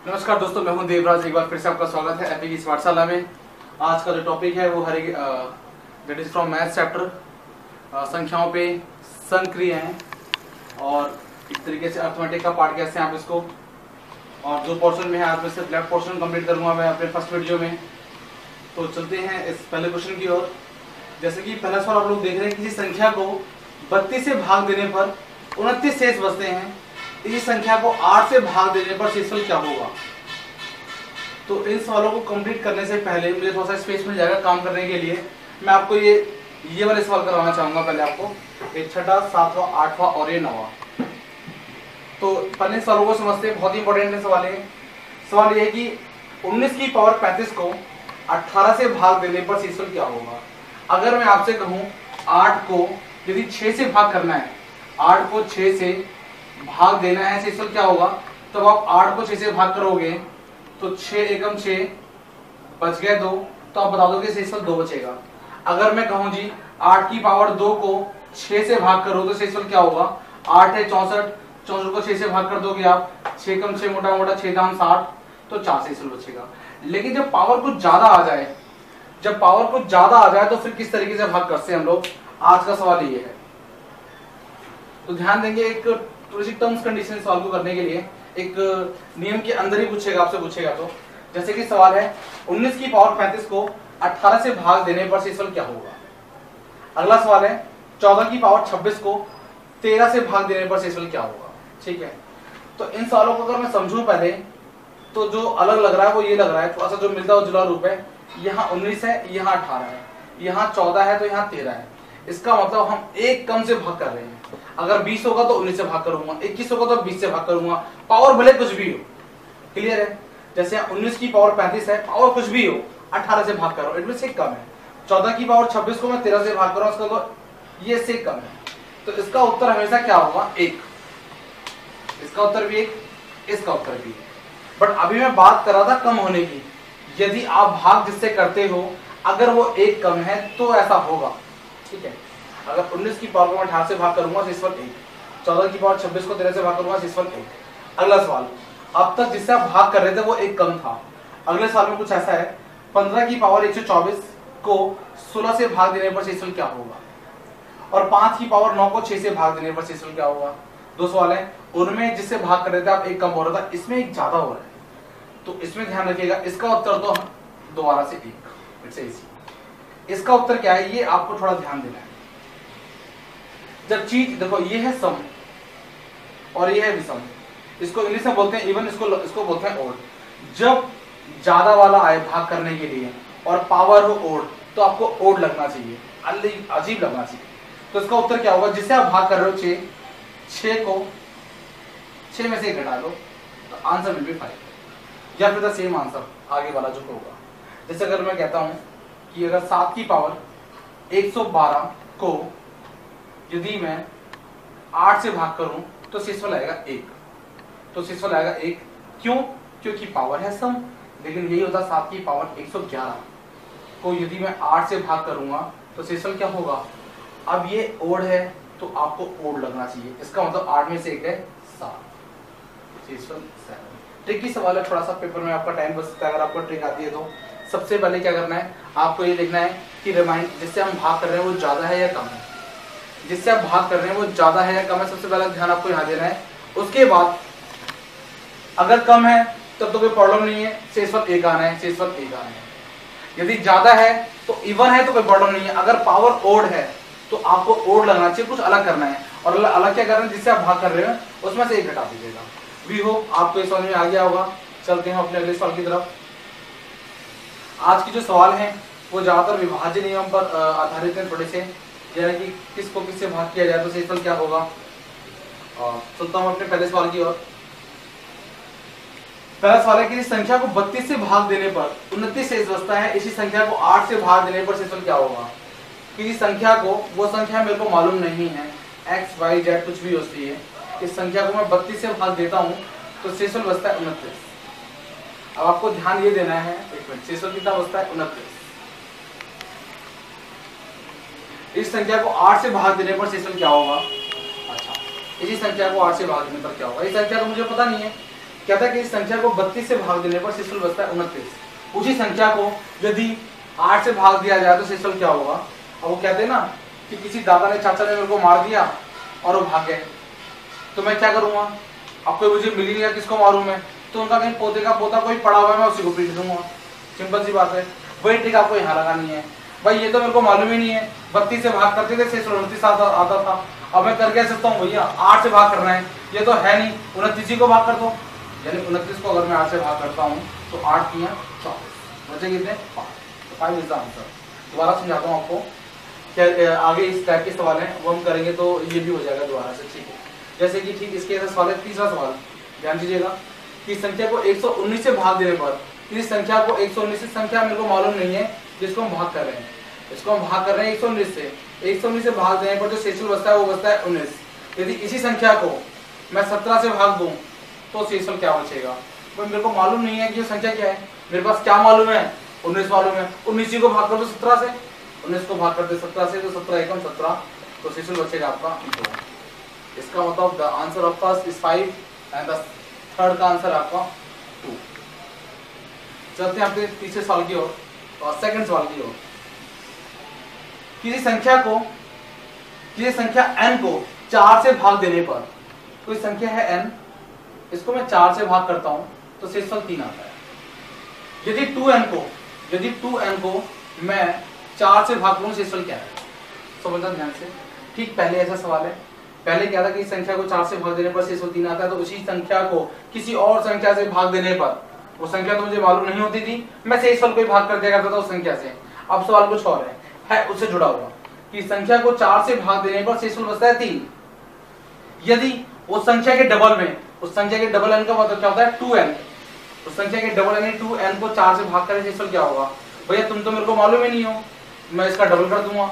नमस्कार दोस्तों, मैं हूं देवराज। एक बार फिर से आपका स्वागत है एपी की पाठशाला में। आज का जो टॉपिक है वो that is from math chapter, संख्याओं पे संक्रियाएं और एक तरीके से अर्थमेटिक का पार्ट कैसे आप इसको, और जो पोर्शन में है आज मैं सिर्फ लेफ्ट पोर्शन कंप्लीट करूंगा मैं अपने फर्स्ट वीडियो में। तो चलते हैं इस पहले क्वेश्चन की ओर। जैसे कि पहला सवाल आप लोग देख रहे हैं, किसी संख्या को 32 से भाग देने पर 29 शेष बचते हैं, इसी संख्या को 8 से भाग देने पर शेषफल क्या होगा। तो इन सवालों को कंप्लीट करने से पहले मुझे थोड़ा सा स्पेस मिल जाएगा काम करने के लिए। मैं आपको ये वाले सवाल करवाना चाहूंगा। पहले आपको एक छठा, सातवां, आठवां और ये 9वां। तो पहले सवालों को समझते हैं, बहुत ही इंपॉर्टेंट सवाल है। सवाल ये है कि 19 की पावर 35 को 18 से भाग देने पर शेषफल क्या होगा। अगर मैं आपसे कहूं 8 को यदि 6 से भाग करना है, 8 को 6 से भाग देना है, शेषफल क्या होगा। तब आप 8 को 6 से भाग करोगे तो 6 एकम 6 बच गए 2, तो आप बता दो कि शेषफल 2 बचेगा। अगर मैं कहूं जी 8 की पावर 2 को 6 से भाग करो तो शेषफल क्या होगा। 8 है 64, 64 को 6 से भाग कर दोगे आप, 6 एकम 6 मोटा मोटा 6 दाम 60, तो 4 शेषफल बचेगा। लेकिन जब पावर कुछ ज्यादा आ जाए, तो फिर किस तरीके से भाग करते हैं हम लोग, आज का सवाल ये है। तो ध्यान देंगे, एक थोड़ी सी टर्म्स कंडीशन सवाल को करने के लिए एक नियम के अंदर ही पूछेगा, आपसे पूछेगा। तो जैसे कि सवाल है 19 की पावर 35 को 18 से भाग देने पर शेषफल क्या होगा। अगला सवाल है 14 की पावर 26 को 13 से भाग देने पर शेषफल क्या होगा। ठीक है, तो इन सवालों को अगर मैं समझूं पहले, तो जो अलग लग रहा है वो ये लग रहा है, थोड़ा सा जो मिलता जुला रूप है। यहाँ 19 है, यहाँ 18 है, यहाँ 14 है, तो यहाँ 13 है। इसका मतलब हम एक कम से भाग कर रहे हैं। अगर 20 होगा तो 19 से भाग करूंगा, 21 होगा तो 20 से भाग करूंगा, पावर भले कुछ भी हो। क्लियर है। जैसे 19 की पावर 35 है, पावर कुछ भी हो, 18 से भाग करो, इनमें से कम है। 14 की पावर 26 को मैं 13 से भाग करूँ, इसका तो ये से कम है। तो इसका उत्तर हमेशा क्या होगा, 1। इसका उत्तर भी 1, इसका उत्तर भी 1। बट अभी मैं बात कर रहा था कम होने की। यदि आप भाग जिससे करते हो, अगर वो 1 कम है तो ऐसा होगा। ठीक है, अगर 19 की पावर को मैं 18 से भाग करूंगा शेषफल 1, 14 की पावर 26 को 13 से भाग करूंगा शेषफल 1। अगला सवाल, अब तक जिससे आप भाग कर रहे थे वो 1 कम था। अगले सवाल में कुछ ऐसा है, 15 की पावर 124 को 16 से भाग देने पर शेषफल क्या होगा, और 5 की पावर 9 को 6 से भाग देने पर शेषफल क्या होगा। 2 सवाल है, उनमें जिससे भाग कर रहे थे आप 1 कम हो रहा था, इसमें 1 ज्यादा हो रहा है। तो इसमें ध्यान रखिएगा, इसका उत्तर तो दोबारा से 1। इसका उत्तर क्या है, ये आपको थोड़ा ध्यान देना है। जब चीज देखो, ये है सम और ये है विषम, इसको इंग्लिश में बोलते हैं इवन, इसको बोलते हैं ओड। जब ज्यादा वाला आए भाग करने के लिए और पावर हो ओड, तो आपको ओड लगना चाहिए, अजीब लगना चाहिए। तो इसका उत्तर क्या होगा, जिससे आप भाग कर रहे हो 6 को 6 में से 1 घटा दो, तो आंसर विल बी 5, या फिर द सेम आंसर आगे वाला जो होगा। जैसे अगर मैं कहता हूं कि अगर 7 की पावर 112 को यदि मैं 8 से भाग करूं तो शेषफल आएगा 1। तो शेषफल आएगा 1, क्यों, क्योंकि पावर है सम। लेकिन यही होता 7 की पावर 111 को यदि मैं 8 से भाग करूंगा तो शेषफल क्या होगा। अब ये ओड है तो आपको ओड लगना चाहिए, इसका मतलब 8 में से 1 है 7, शेषफल 7। ट्रिकी सवाल है थोड़ा सा, पेपर में आपका टाइम बच सकता है अगर आपको ट्रिक आती है तो। सबसे पहले क्या करना है, आपको ये लिखना है कि रिमाइंड जिससे हम भाग कर रहे हैं वो ज्यादा है या कम है। जिससे आप भाग कर रहे हैं वो ज्यादा है या कम है, सबसे पहला ध्यान आपको यहाँ देना है। उसके बाद अगर कम है तब तो कोई प्रॉब्लम नहीं है, शेषफल 1 आना है, शेषफल 1 आना है। यदि ज्यादा है तो इवन है तो कोई प्रॉब्लम नहीं है। अगर पावर ओड है तो आपको ओड लगना चाहिए, कुछ अलग करना है। और अलग क्या करना है, जिससे आप भाग कर रहे हो उसमें से 1 घटा दीजिएगा। वी होप आपको ये समझ में आ गया होगा। चलते हैं अपने अगले सवाल की तरफ। आज की जो सवाल है वो ज्यादातर विभाज्य नियम पर आधारित है थोड़े से, यानी कि किसको किससे भाग किया जाए तो शेषफल क्या होगा। चलता हूं अपने पहले सवाल की ओर। पहला सवाल है कि इस संख्या को 32 से भाग देने पर 29 शेष बचता है, इसी संख्या को 8 से भाग देने पर शेषफल क्या होगा। किसी संख्या को, वो संख्या मेरे को मालूम नहीं है, x y z कुछ भी होती है, इस संख्या को मैं 32 से भाग देता हूं तो शेषफल बचता है 29। अब आपको ध्यान ये देना है, एक मिनट, शेषफल कितना बचता है 29। इस संख्या को 8 से भाग देने पर शेषफल क्या होगा। अच्छा, इसी संख्या को 8 से भाग देने पर क्या होगा। इस संख्या को मुझे पता नहीं है, कहता है कि इस संख्या को 32 से भाग देने पर शेषफल बचता है 29। उसी संख्या को यदि 8 से भाग दिया जाए तो शेषफल क्या होगा। अब वो कहते हैं ना कि किसी दादा ने चाचा ने मेरे को मार दिया और वो भाग गए, तो मैं क्या करूंगा, अब कोई मुझे मिल ही नहीं गया किसको मारूं मैं, तो उनका कहीं पोते का पोता कोई पड़ा हुआ है, मैं उसी को पीट दूंगा। सिंपल सी बात है। वही ट्रिक आपको यहाँ लगानी है। भाई ये तो मेरे को मालूम ही नहीं है, 32 से भाग करते थे शेषफल 29 आता था, अब मैं कर क्या सकता हूँ भैया, 8 से भाग करना है, ये तो है नहीं, 29 को भाग कर दो, यानी 29 को अगर मैं 8 से भाग करता हूँ तो 8 किया 24, बचे कितने 5, तो 5 इज द आंसर। दोबारा समझाता हूँ आपको, क्या आगे इस टाइप के सवाल हैं वो हम करेंगे तो ये भी हो जाएगा दोबारा से, ठीक है। जैसे कि ठीक इसके ऐसा सवाल है, तीसरा सवाल ध्यान दीजिएगा कि संख्या को 119 से भाग देने पर, इस संख्या को 119 संख्या मेरे को मालूम नहीं है जिसको हम भाग कर रहे हैं, इसको हम भाग कर रहे हैं 119 से, 119 से भाग देने पर जो शेषफल बचता है वो बचता है 19। यदि इसी संख्या को मैं 17 से भाग दूं तो शेषफल क्या बचेगा। तो मेरे को मालूम नहीं है कि ये संख्या क्या है, मेरे पास क्या मालूम है, 19 मालूम है, 19 को भाग कर दो 17 से, 19 को भाग कर दे 17 से तो 17 एकम 17, तो शेषफल बचेगा आपका 2। इसका मतलब the answer of first is 5 and the third का आंसर आपका 2। चलते हैं आपके तीसरे सवाल की ओर और सेकंड सवाल की ओर। किसी संख्या n को 4 से भाग देने पर, कोई संख्या है n, इसको मैं 4 से भाग करता हूं तो शेषफल 3 आता है। यदि 2n को मैं 4 से भाग करूं शेषफल क्या है, समझना ध्यान से। ठीक पहले ऐसा सवाल है, पहले क्या था कि इस संख्या को 4 से भाग देने पर शेषफल 3 आता है, तो उसी संख्या को किसी और संख्या से भाग देने पर, वो संख्या तो मुझे मालूम नहीं होती थी, मैं शेषफल को ही भाग कर दिया करता था उस संख्या से। अब सवाल कुछ और है उससे जुड़ा हुआ कि संख्या को 4 से भाग देने पर शेषफल बचता है 3। यदि उस संख्या के डबल में, उस संख्या के डबल n का मतलब क्या होता है 2n, उस संख्या के डबल यानी 2n को 4 से भाग करें शेषफल क्या होगा। भैया तुम तो मेरे को मालूम ही नहीं हो, मैं इसका डबल कर दूंगा,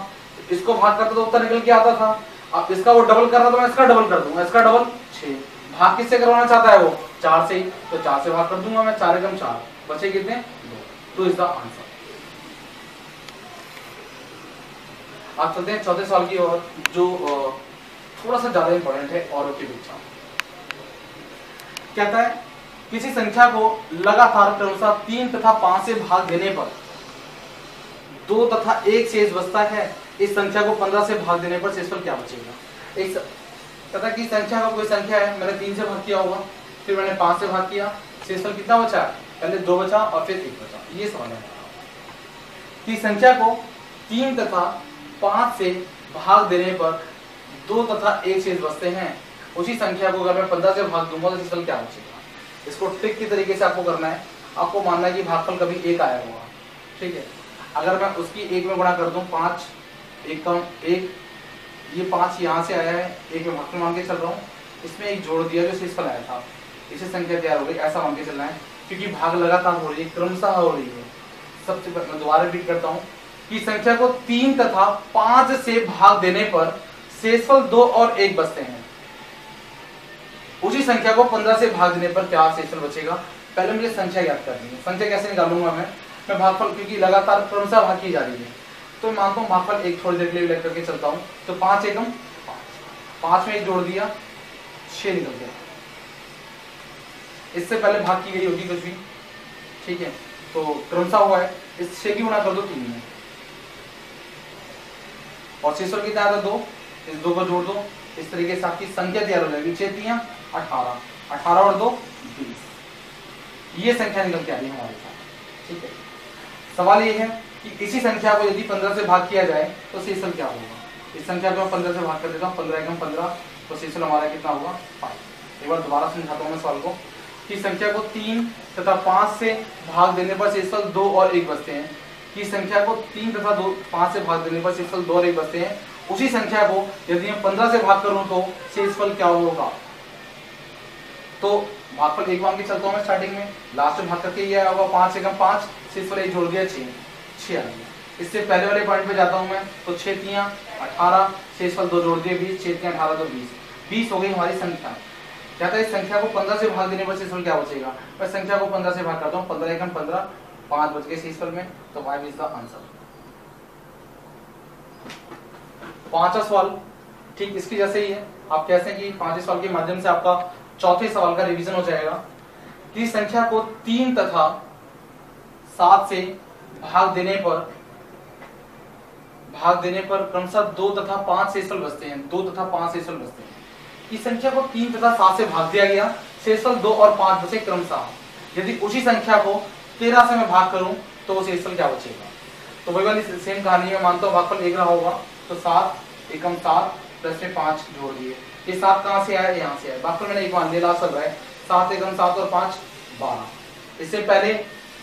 इसको भाग करता तो उत्तर निकल के आता था, अब इसका वो डबल कर रहा तो मैं इसका डबल कर दूंगा, इसका डबल 6। भाग किससे करवाना चाहता है वो 4 से ही, तो 4 से भाग कर दूंगा मैं, 4 एकम 4, बचे कितने 2, तो इज द आंसर। आप चलते हैं चौथे सवाल की ओर जो थोड़ा सा ज्यादा इंपॉर्टेंट है औरों की अपेक्षा। कहता है किसी संख्या को लगातार क्रमशः 3 तथा 5 से भाग देने पर 2 तथा 1 शेष बचता है, इस संख्या को 15 से भाग देने पर शेषफल क्या बचेगा। एक कहता है कि संख्या का कोई संख्या है, मैंने 3 से भाग किया होगा, फिर मैंने 5 से भाग किया, शेषफल कितना बचा, पहले 2 बचा और फिर 1 बचा। ये सवाल है कि संख्या को 3 तथा 5 से भाग देने पर 2 तथा 1 शेष बचते हैं, उसी संख्या को अगर मैं 15 से भाग दूंगा तो शेषफल क्या बचेगा। इसको ट्रिक की तरीके से आपको करना है, आपको मानना है कि भागफल कभी 1 आया होगा, ठीक है। अगर मैं उसकी 1 में गुणा कर दूं, 5 एकम 1, ये 5 यहाँ से आया है, 1 में भागफल मान के चल रहा हूँ, इसमें 1 जोड़ दिया जो शेषफल आया था, इसे संख्या तैयार हो गई, ऐसा मान के चलना है, क्योंकि भाग लगातार हो रही है, क्रमशः हो रही है। सबसे मैं दोबारा रिपीट करता हूँ कि संख्या को 3 तथा 5 से भाग देने पर शेषफल 2 और 1 बचते हैं, उसी संख्या को 15 से भाग देने पर क्या शेषफल बचेगा। पहले मुझे संख्या याद करनी है, संख्या कैसे निकालूंगा मैं भागफल, क्योंकि लगातार क्रमशः भाग की जा रही है, तो मैं मानता हूँ भागफल 1 थोड़ी देर के लिए लेकर के चलता हूँ, तो 5 एकम 5 में 1 जोड़ दिया, 6 निकल गया। इससे पहले भाग की गई होगी कुछ भी, ठीक है, तो क्रमशः हुआ है, इस 6 की गुणा कर दो 3 में, और शेषफल कितना आता है 2, इस 2 को जोड़ दो, इस तरीके से आपकी संख्या तैयार हो जाएगी, 6 3 18, 18 और 2 20, ये संख्या निकल के आ रही है हमारे साथ, ठीक है। सवाल ये है कि इसी संख्या को यदि 15 से भाग किया जाए तो शेषफल क्या होगा। इस संख्या को मैं 15 से भाग कर देता हूँ, 15 एकम 15, तो शेषफल हमारा कितना होगा 5। एक बार दोबारा समझाता हूँ मैं सवाल को कि संख्या को 3 तथा 5 से भाग देने पर शेषफल 2 और 1 बचते हैं, कि संख्या को 3 तथा 5 से भाग देने पर शेषफल 2 और 1 बचते हैं, उसी संख्या को यदि मैं 15 से भाग करूं तो शेषफल क्या होगा। तो भागफल 1 मान के चलता हूं मैं स्टार्टिंग में, लास्ट में भाग करके ये आया होगा 5 एकम 5, शेषफल 1 जोड़ दिया 6 आ गया। इससे पहले वाले पॉइंट पे जाता हूं मैं, तो 6 3 18, शेषफल 2 जोड़ दिए 20, 6 3 18 तो 20 हो गई हमारी संख्या। कहता है इस संख्या को 15 से भाग देने पर शेषफल क्या बचेगा। मैं संख्या को 15 से भाग करता हूँ, 15 एकम 15, 5 बच गए शेषफल में, तो 5 इज द आंसर। पांचवा सवाल ठीक इसकी जैसे ही है, आप कैसे कि पांचवें सवाल के माध्यम से आपका चौथे सवाल का रिवीजन हो जाएगा। इस संख्या को 3 तथा 7 से भाग देने पर क्रमशः 2 तथा 5 शेषफल बचते हैं। 2 तथा 5 शेषफल बचते हैं। इस संख्या को 3 तथा 7 से भाग दिया गया, शेषफल 2 और 5 बचे क्रमशः। यदि उसी संख्या को 13 से मैं भाग करूं तो वो शेषफल क्या बचेगा? तो वही वाली सेम कहानी में मानता हूं भागफल 1 रहा होगा, तो 7 एकम 7 प्लस में 5 जोड़ दिए। ये 7 कहां से आया? यहाँ से आया। भागफल मैंने 1 मान लिया, लास्ट चल रहा है। 7 एकम 7 और 5 12। इससे पहले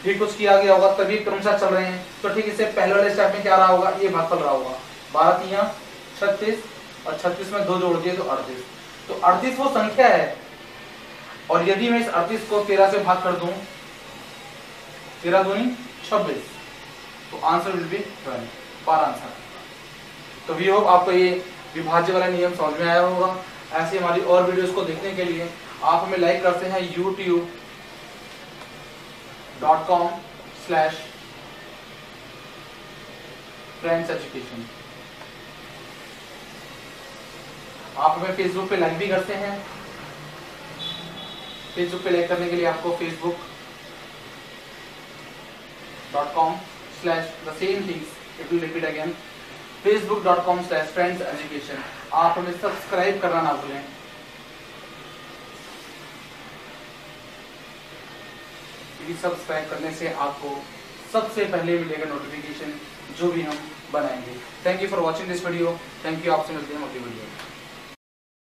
भी कुछ किया गया होगा तभी क्रमशः चल रहे हैं। तो ठीक इससे पहले वाले स्टेप में क्या रहा होगा? ये भागफल रहा होगा। 12 3 36 और 36 में 2 जोड़ दिए तो 38। तो 38 वो संख्या है, और यदि मैं इस 38 को 13 से भाग कर दूं, 13 दूनी 26, तो आंसर विल बी 12 आंसर। तो वी होप आपको ये विभाज्य वाला नियम समझ में आया होगा। ऐसे हमारी और वीडियोस को देखने के लिए आप हमें लाइक करते हैं youtube.com/friends education। आप हमें फेसबुक पे लाइक भी करते हैं। फेसबुक पे लाइक करने के लिए आपको facebook.com/the same things, it will repeat again, facebook.com/friends education। आप हमें सब्सक्राइब करना ना भूलें। क्योंकि सब्सक्राइब करने से आपको सबसे पहले मिलेगा नोटिफिकेशन जो भी हम बनाएंगे। Thank you for watching this video. Thank you. आपसे मिलते हैं अगली वीडियो में।